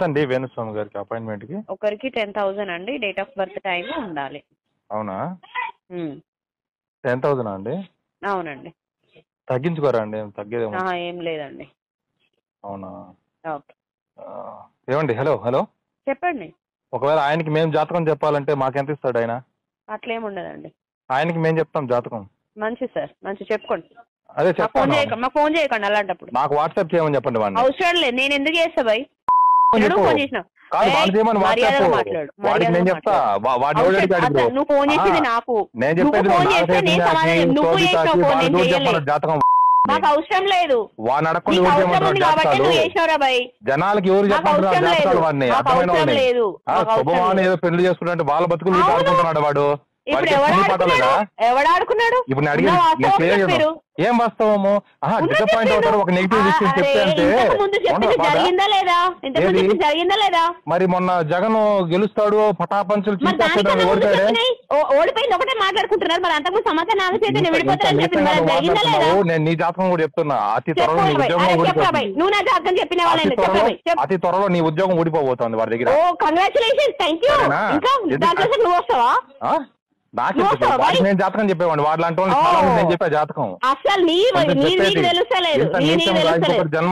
ఎంతండి వేణుస్వామి గారికి అపాయింట్మెంట్ కి? ఒకరికి 10,000 అండి. డేట్ ఆఫ్ బర్త్ టైం ఉండాలి. అవునా? 10,000 అండి? అవునండి. తగ్గించుకోరా అండి? తగ్గేదేమో. ఏం లేదండి. అవునా? ఓకే. ఏమండి? హలో హలో చెప్పండి. ఒకవేళ ఆయనకి మేము జాతకం చెప్పాలంటే మాకెంత ఇస్తాడు ఆయన? అట్లేముండదండి. ఆయనకి మేము చెప్తాం జాతకం. మంచి సార్, మంచి చెప్పుకోండి. అదే చెప్తాను. మాకు ఫోన్ చేయకండి అలాంటప్పుడు. నాకు వాట్సాప్ చేయమని చెప్పండి వాడిని. అవసరం లేదు, నేను ఎందుకు చేస్తా భయ్? ఫోన్ చేసిన నేను చెప్తా. నువ్వు ఫోన్ చేసింది నాకు. నువ్వు చేసినావు జాతకం మాకు అవసరం లేదు. జనాలకి ఎవరు చెప్పాలి? లేదు ఏదో పెళ్లి చేసుకుంటే వాళ్ళ బతుకులు ఆడుకుంటున్నాడు వాడు. ఎవడాడుకున్నాడు? ఇప్పుడు అడిగి ఏం వాస్తవము? డిసప్పాయింట్ అవుతారు ఒక నెగిటివ్ విషయం చెప్తే అంటే. మరి మొన్న జగన్ గెలుస్తాడు పటాపంచులు ఓడిపోయింది ఒకటే మాట్లాడుకుంటున్నారు. మరి అంతకుముందు సమాచారం నేను నీ జాతకం కూడా చెప్తున్నా. అతి త్వరలో నీ ఉద్యోగం అతి త్వరలో నీ ఉద్యోగం ఊడిపోబోతోంది వాడి దగ్గర. నేను జాతకం చెప్పేవాడిని వాడు లాంటి వాళ్ళు నేను చెప్పే జాతకం అసలు